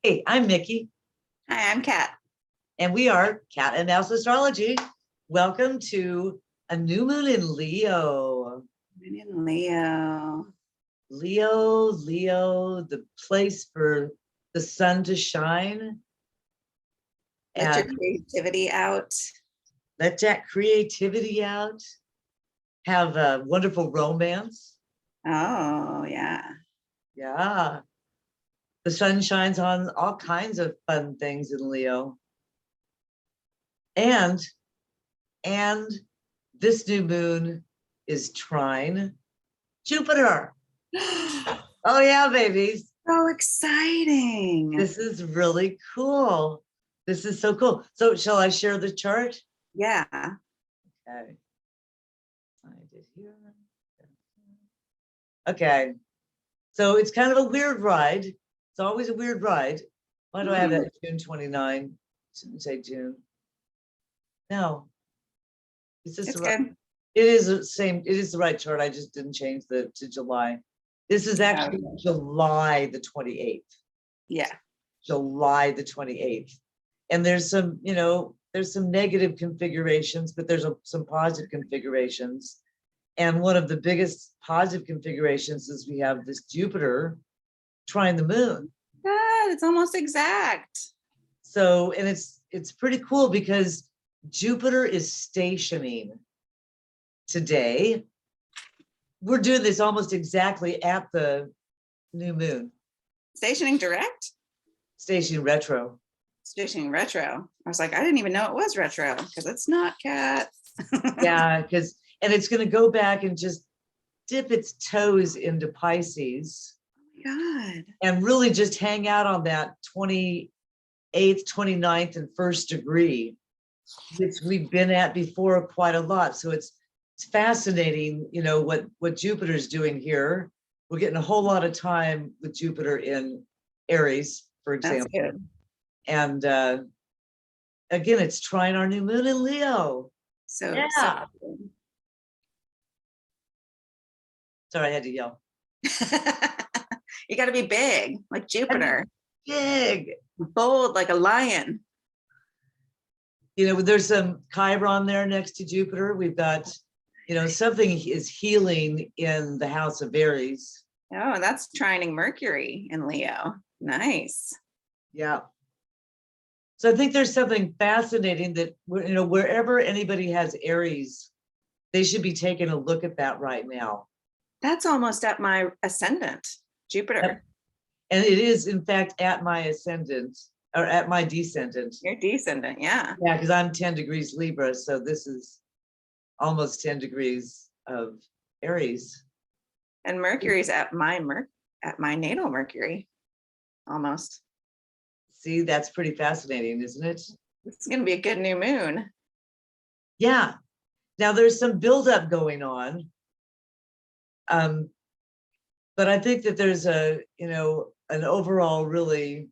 Hey, I'm Micki, Hi, I'm Kat. and we are Kat and Mouse Astrology. Welcome to a new moon in Leo. I'm in Leo. Leo, the place for the sun to shine. Let your And creativity out. let that creativity out. Have a wonderful romance. Oh, yeah. Yeah. The sun shines on all kinds of fun things in Leo. And this new moon is trine Jupiter. Oh yeah, babies. So exciting. This is really cool. This is so cool. So shall I share the chart? Yeah. Okay. Find it here. Okay. So it's kind of a weird ride. It's always a weird ride. Why do I have that June 29? Shouldn't say June. No. Is this It's the right? good. It is the same. It is the right chart. I just didn't change the to July. This is actually July the 28th. Yeah. July the 28th. And there's some, there's some negative configurations, but there's some positive configurations. And one of the biggest positive configurations is we have this Jupiter trine the moon. God, it's almost exact. So, and it's pretty cool because Jupiter is stationing today. We're doing this almost exactly at the new moon. Stationing direct? Stationing retro. Stationing retro. I was like, I didn't even know it was retro because it's not, Kat. Yeah, and it's going to go back and just dip its toes into Pisces. Oh my God. And really just hang out on that 28th, 29th, and 1st degree, which we've been at before quite a lot. So it's fascinating, what Jupiter's doing here. We're getting a whole lot of time with Jupiter in Aries, for example. That's good. And again, it's trine our new moon in Leo. So, Yeah. so Sorry, I had to yell. you got to be big, like Jupiter. Big. Bold, like a lion. There's some Chiron there next to Jupiter. We've got, something is healing in the house of Aries. Oh, that's trining Mercury in Leo. Nice. Yeah. So I think there's something fascinating that, wherever anybody has Aries, they should be taking a look at that right now. That's almost at my ascendant, Jupiter. Yep. And it is, in fact, at my ascendant or at my descendant. Your descendant, yeah. Yeah, because I'm 10 degrees Libra. So this is almost 10 degrees of Aries. And Mercury's at my natal Mercury, almost. See, that's pretty fascinating, isn't it? It's going to be a good new moon. Yeah. Now there's some buildup going on. But I think that there's an overall really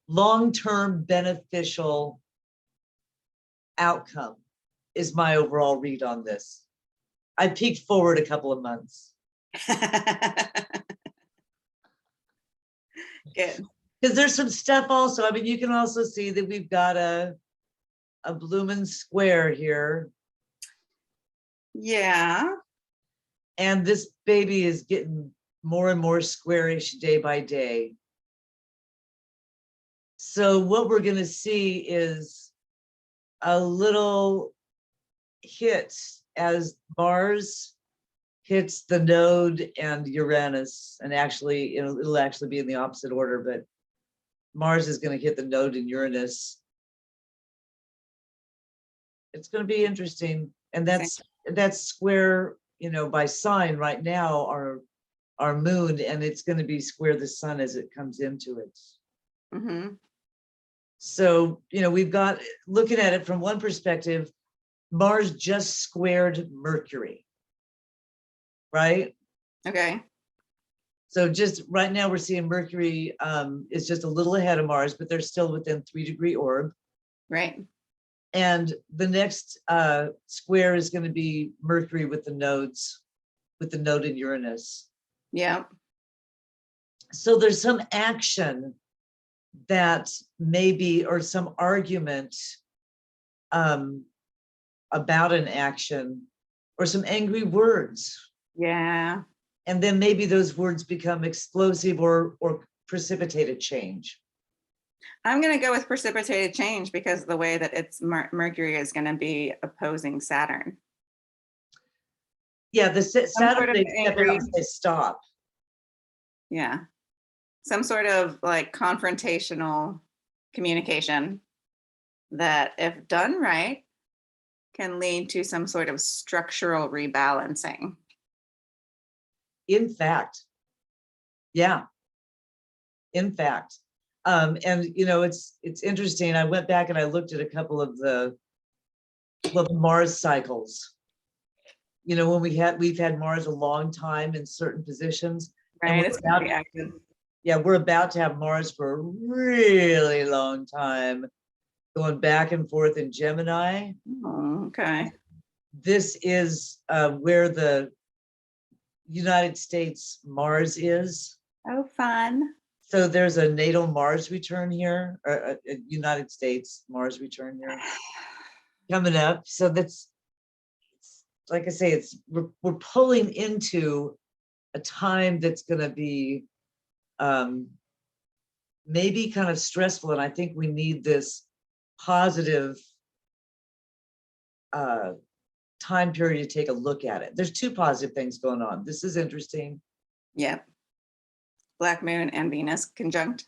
long-term beneficial outcome is my overall read on this. I peeked forward a couple of months. Good. Because there's some stuff also. I mean, you can also see that we've got a blooming square here. Yeah. And this baby is getting more and more squarish day by day. So what we're going to see is a little hit as Mars hits the node and Uranus, and actually, it'll actually be in the opposite order, but Mars is going to hit the node in Uranus. It's going to be interesting, and that's square, by sign right now, our moon, and it's going to be square the sun as it comes into it. Mm-hmm. So, we've got, looking at it from one perspective, Mars just squared Mercury, right? Okay. So just right now we're seeing Mercury is just a little ahead of Mars, but they're still within 3-degree orb. Right. And the next square is going to be Mercury with the nodes, with the node in Uranus. Yeah. So there's some action that maybe, or some argument about an action, or some angry words. Yeah. And then maybe those words become explosive or precipitated change. I'm going to go with precipitated change because of the way that it's Mercury is going to be opposing Saturn. Yeah, the Saturn, they step out angry, and say stop. yeah, some sort of like confrontational communication that, if done right, can lead to some sort of structural rebalancing. In fact, yeah, in fact. And you know, it's interesting. I went back and I looked at a couple of the Mars cycles. You know, when we've had Mars a long time in certain positions. Right, it's going to be active. Yeah, we're about to have Mars for a really long time, going back and forth in Gemini. Oh, okay. This is where the United States Mars is. Oh, fun. So there's a natal Mars return here, or a United States Mars return here coming up. So that's, like I say, we're pulling into a time that's going to be maybe kind of stressful, and I think we need this positive time period to take a look at it. There's two positive things going on. This is interesting. Yep. Black Moon and Venus conjunct.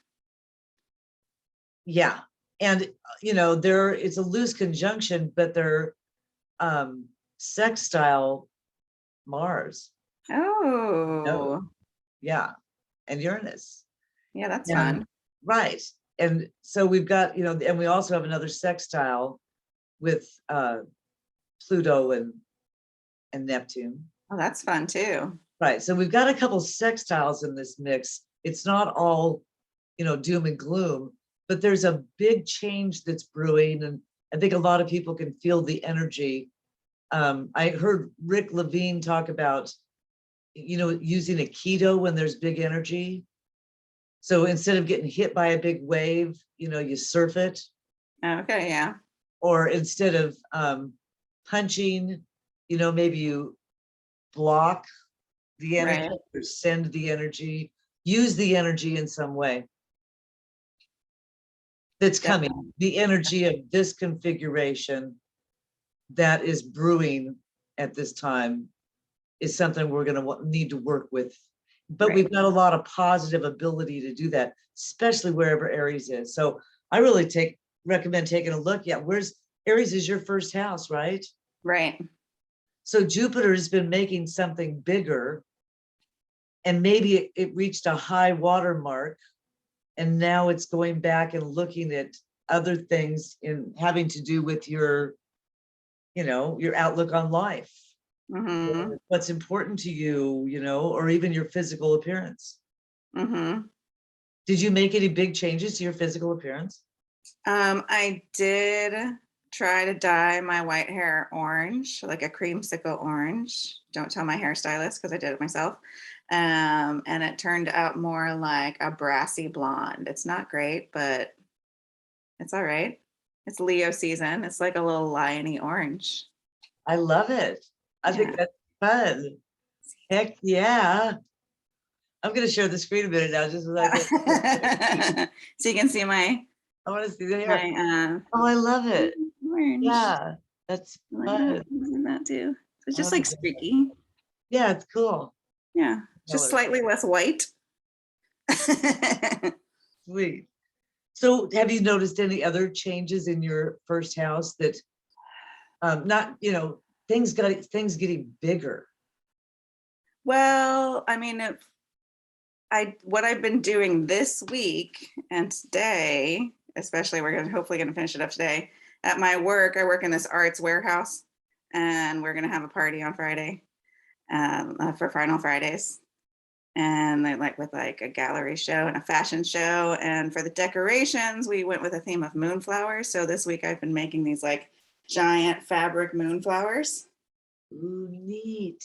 Yeah, and you know, it's a loose conjunction, but they're sextile Mars. Oh. Yeah, and Uranus. Yeah, that's fun. Right. And so we've got, you know, and we also have another sextile with Pluto and Neptune. Oh, that's fun too. Right. So we've got a couple sextiles in this mix. It's not all, you know, doom and gloom, but there's a big change that's brewing. And I think a lot of people can feel the energy. I heard Rick Levine talk about, you know, using a keto when there's big energy. So instead of getting hit by a big wave, you know, you surf it. Okay, yeah. Or instead of punching, you know, maybe you block the energy, right, or send the energy, use the energy in some way that's coming. Definitely. The energy of this configuration that is brewing at this time is something we're going to need to work with. But Right. we've got a lot of positive ability to do that, especially wherever Aries is. So I really recommend taking a look. Yeah, Aries is your first house, right? Right. So Jupiter has been making something bigger, and maybe it reached a high water mark, and now it's going back and looking at other things in having to do with your, you know, your outlook on life. Mm-hmm. What's important to you, you know, or even your physical appearance. Mm-hmm. Did you make any big changes to your physical appearance? I did try to dye my white hair orange, like a creamsicle orange. Don't tell my hairstylist because I did it myself. And it turned out more like a brassy blonde. It's not great, but it's all right. It's Leo season. It's like a little liony orange. I love it. I think that's fun. Heck yeah. I'm going to share the screen a minute now, just so so you can see I want to see the hair. my Oh, I love it. orange. Yeah, that's fun. That too. It's just like streaky. Yeah, it's cool. Yeah, just slightly less white. Sweet. So have you noticed any other changes in your first house that not, you know, things getting bigger? Well, I mean, what I've been doing this week and today, especially, we're hopefully going to finish it up today. At my work, I work in this arts warehouse, and we're going to have a party on Friday for Final Fridays. And they with a gallery show and a fashion show. And for the decorations, we went with a theme of moonflowers. So this week I've been making these like giant fabric moonflowers. Ooh, neat.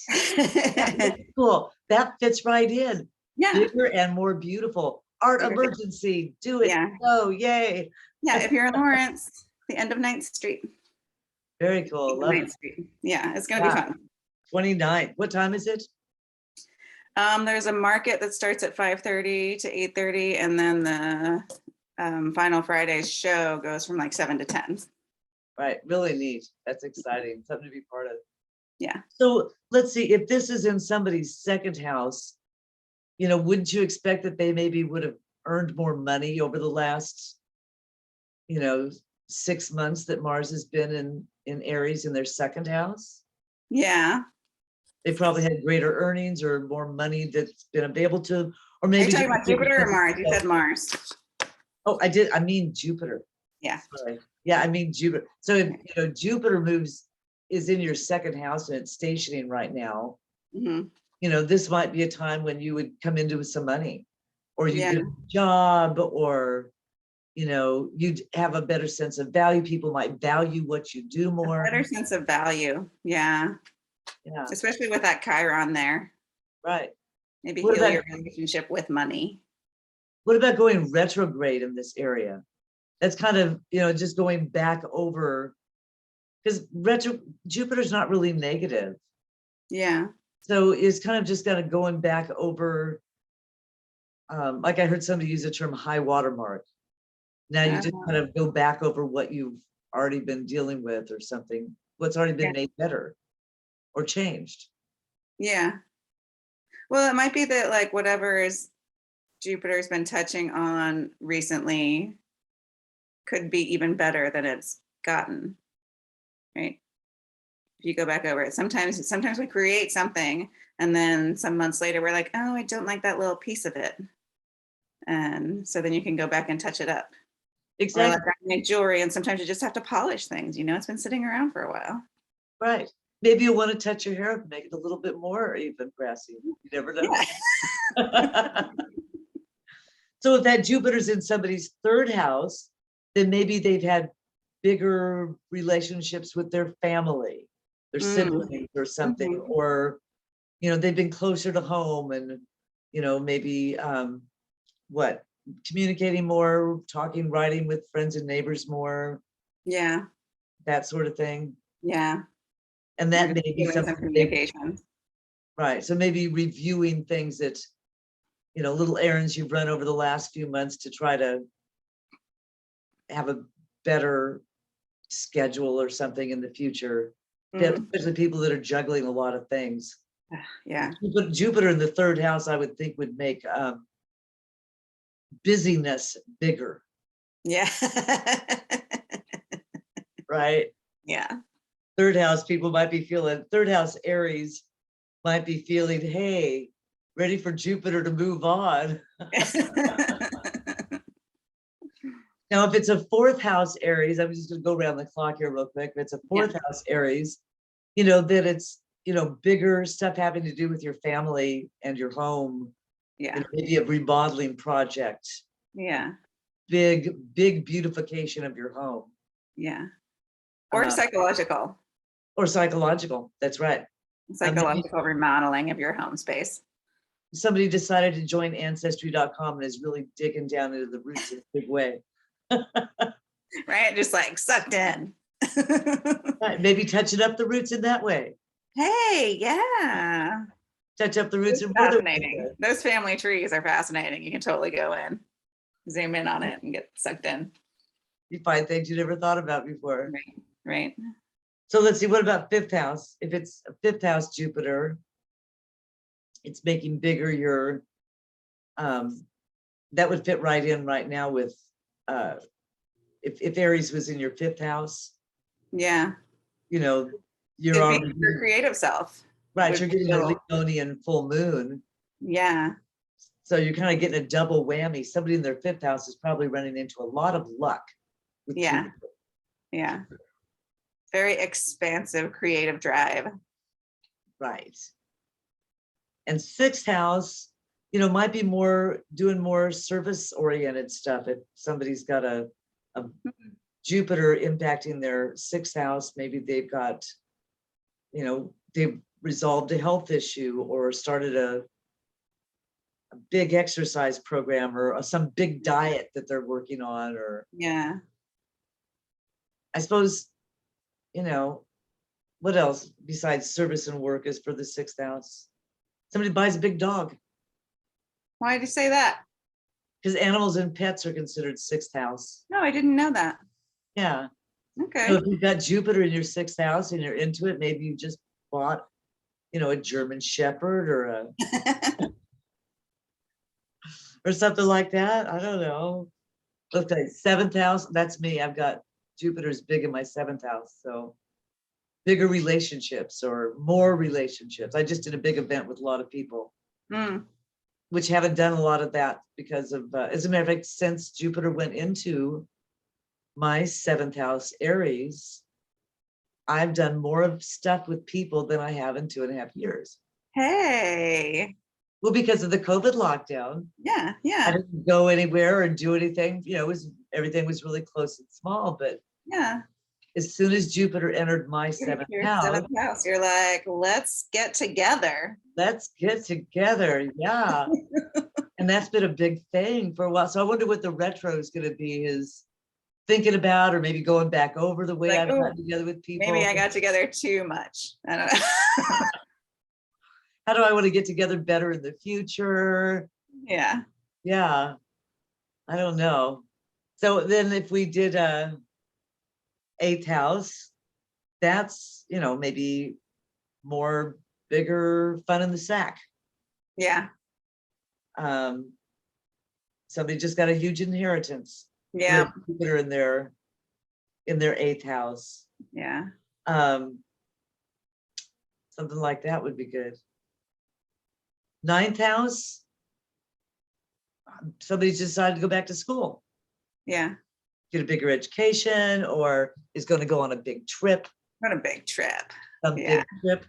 Cool. That fits right in. Yeah. Bigger and more beautiful. Art Bigger. emergency. Do it. Yeah. Oh, yay. Yeah. If you're in Lawrence, the end of 9th Street. Very cool. Love 9th it. Street. Yeah, it's gonna be Yeah. fun. 29. What time is it? There's a market that starts at 5:30 to 8:30, and then the final Friday's show goes from like 7 to 10. Right. Really neat. That's exciting. Something to be part of. Yeah. So let's see, if this is in somebody's second house, wouldn't you expect that they maybe would have earned more money over the last, 6 months that Mars has been in Aries in their second house? Yeah. They probably had greater earnings or more money that's been available to, or Are maybe. you talking about Jupiter or Mars? You said Mars. Oh, I did. I mean Jupiter. Yeah. Sorry. Yeah, I mean Jupiter. So if Jupiter is in your second house and it's stationing right now, Mhm. this might be a time when you would come into some money, or you Yeah. get a job, or you'd have a better sense of value. People might value what you do more. Better sense of value. Yeah. Yeah, Especially with that Chiron there. right. Maybe What heal about- your relationship with money. What about going retrograde in this area? That's kind of, just going back over, because Jupiter's not really negative. Yeah. So it's kind of just kind of going back over, like I heard somebody use the term high watermark. Now you just kind of go back over what you've already been dealing with or something, what's already been made better or changed. Yeah. Well, it might be that like whatever is Jupiter's been touching on recently could be even better than it's gotten. Right? If you go back over it, sometimes we create something and then some months later we're like, oh, I don't like that little piece of it. And so then you can go back and touch it up. Exactly. Or like I make jewelry and sometimes you just have to polish things, it's been sitting around for a while. Right. Maybe you want to touch your hair up, make it a little bit more even brassy. You never know. Yeah. So if that Jupiter's in somebody's third house, then maybe they've had bigger relationships with their family, their siblings or something, or they've been closer to home and maybe communicating more, talking, writing with friends and neighbors more. Yeah. That sort of thing. Yeah. And that may be some communication. Right. So maybe reviewing things that, little errands you've run over the last few months to try to have a better schedule or something in the future. Especially people that are juggling a lot of things. Yeah. But Jupiter in the third house, I would think, would make busyness bigger. Yeah. Right. Yeah. Third house people might be feeling, third house Aries might be feeling, hey, ready for Jupiter to move on. Now, if it's a fourth house Aries, I'm just going to go around the clock here real quick. If it's a fourth house Aries, that it's, bigger stuff having to do with your family and your home. Yeah. Maybe a remodeling project. Yeah. Big beautification of your home. Yeah. Or psychological. Or psychological. That's right. Psychological remodeling of your home space. Somebody decided to join ancestry.com and is really digging down into the roots in a big way. Right? Just like sucked in. Right. Maybe touching up the roots in that way. Hey, yeah. Touch up the roots in fascinating. Those family trees are fascinating. You can totally go in, zoom in on it and get sucked in. You find things you never thought about before. Right. So let's see, what about fifth house? If it's a fifth house Jupiter, it's making bigger your, that would fit right in right now with, if Aries was in your fifth house. Yeah. You're already your creative self. Right, you're getting a Leonian full moon. Yeah. So you're kind of getting a double whammy. Somebody in their fifth house is probably running into a lot of luck. Yeah. Yeah. Very expansive creative drive. Right. And sixth house, might be doing more service oriented stuff. If somebody's got a Jupiter impacting their sixth house, maybe they've got, they've resolved a health issue or started a big exercise program or some big diet that they're working on, or Yeah. I suppose, you know, what else besides service and work is for the 6th house? Somebody buys a big dog, Why did you say that? because animals and pets are considered 6th house. No, I didn't know that. Yeah. So Okay. if you've got Jupiter in your 6th house and you're into it, maybe you just bought, you know, a German Shepherd or something like that. I don't know. Okay, 7th house. That's me. I've got Jupiter's big in my 7th house. So bigger relationships or more relationships. I just did a big event with a lot of people, which haven't done a lot of that because of, as a matter of fact, since Jupiter went into my 7th house, Aries, I've done more of stuff with people than I have in 2.5 years. Hey. Well, because of the COVID lockdown. Yeah. I Yeah. didn't go anywhere or do anything. You know, everything was really close and small. But Yeah. as soon as Jupiter entered my 7th Your house, 7th house, you're like, let's get together. let's get together. Yeah. And that's been a big thing for a while. So I wonder what the retro is going to be, is thinking about, or maybe going back over the way Like, I've oh, gotten together with people. maybe I got together too much. I don't know. How do I want to get together better in the future? Yeah. Yeah. I don't know. So then if we did a 8th house, that's, you know, maybe more bigger fun in the sack. Yeah. Somebody just got a huge inheritance. Yeah. Jupiter in their 8th house. Yeah. Something like that would be good. 9th house, somebody's decided to go back to school, Yeah. get a bigger education, or is going to go on a big trip. What a big trip. Big trip.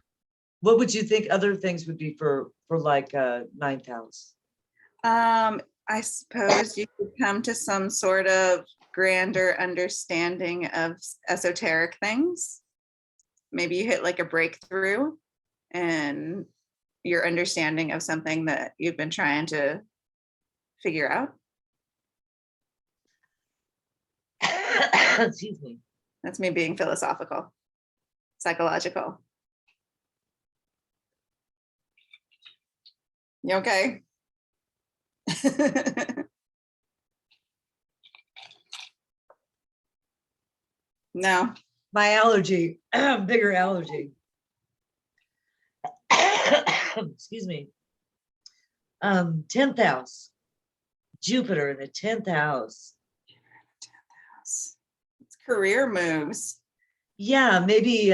What would you think other things would be for like 9th house? I suppose you could come to some sort of grander understanding of esoteric things. Maybe you hit like a breakthrough and your understanding of something that you've been trying to figure out. Excuse me. That's me being philosophical, psychological. You okay? No. My allergy, bigger allergy. Excuse me. 10th house, Jupiter in the 10th house. It's career moves. Yeah, maybe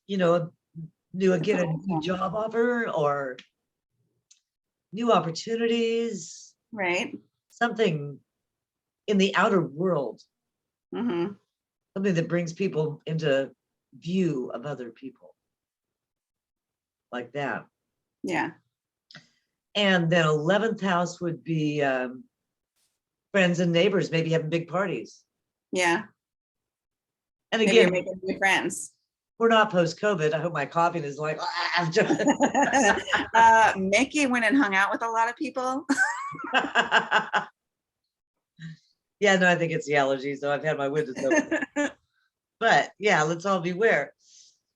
you know, get a new job offer or new opportunities, Right. something in the outer world, Mm-hmm. something that brings people into view of other people, like that. Yeah. And then 11th house would be friends and neighbors, maybe having big parties. Yeah. And Maybe again, you're making new friends. we're not post-COVID. I hope my coughing is like, Micki went and hung out with a lot of people. Yeah, no, I think it's the allergies, so I've had my windows open. But yeah, let's all beware.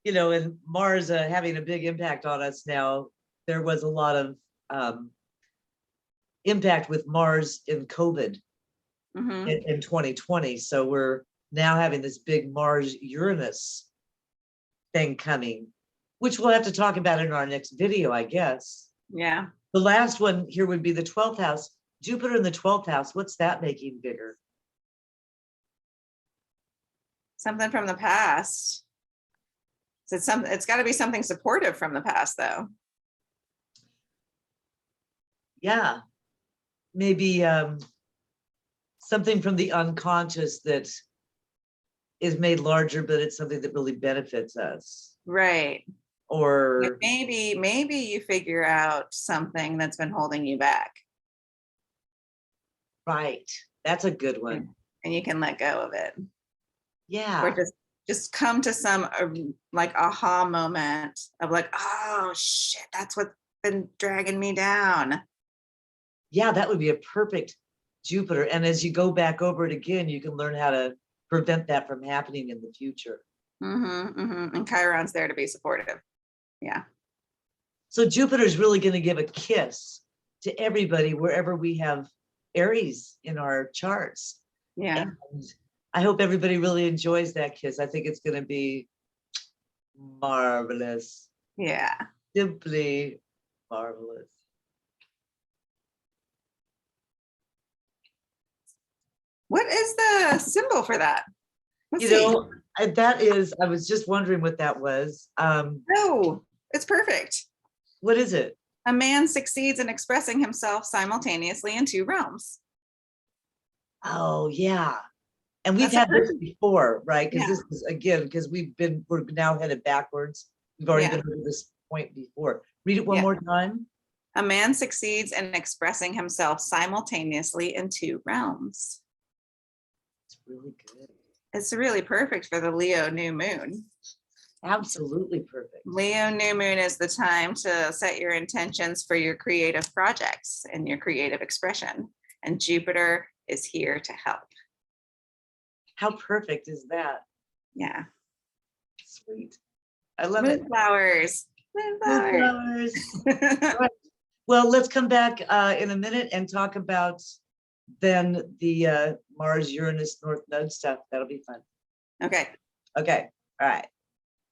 You know, and Mars having a big impact on us now, there was a lot of impact with Mars in COVID in 2020. So we're now having this big Mars-Uranus thing coming, which we'll have to talk about in our next video, I guess. Yeah. The last one here would be the 12th house. Jupiter in the 12th house, what's that making bigger? Something from the past. So it's got to be something supportive from the past, though. Yeah, maybe something from the unconscious that is made larger, but it's something that really benefits us. Right. Or maybe you figure out something that's been holding you back. Right. That's a good one. And you can let go of it. Yeah. Or just come to some like aha moment of like, oh shit, that's what been dragging me down. Yeah, that would be a perfect Jupiter. And as you go back over it again, you can learn how to prevent that from happening in the future. And Chiron's there to be supportive. Yeah. So Jupiter is really going to give a kiss to everybody wherever we have Aries in our charts. Yeah. And I hope everybody really enjoys that kiss. I think it's going to be marvelous. Yeah. Simply marvelous. What is the symbol for that? Let's You see. know, that is, I was just wondering what that was. No, it's perfect. What is it? A man succeeds in expressing himself simultaneously in two realms. Oh, yeah. And we've That's had this before, right? Because Yeah. this is, again, because we're now headed backwards. We've already Yeah. been to this point before. Read it one Yeah. more time. A man succeeds in expressing himself simultaneously in two realms. It's really good. It's really perfect for the Leo new moon. Absolutely perfect. Leo new moon is the time to set your intentions for your creative projects and your creative expression. And Jupiter is here to help. How perfect is that? Yeah. Sweet. I love it. Moonflowers. Moonflowers. All right. Well, let's come back in a minute and talk about then the Mars, Uranus, North Node stuff. That'll be fun. Okay. Okay. All right.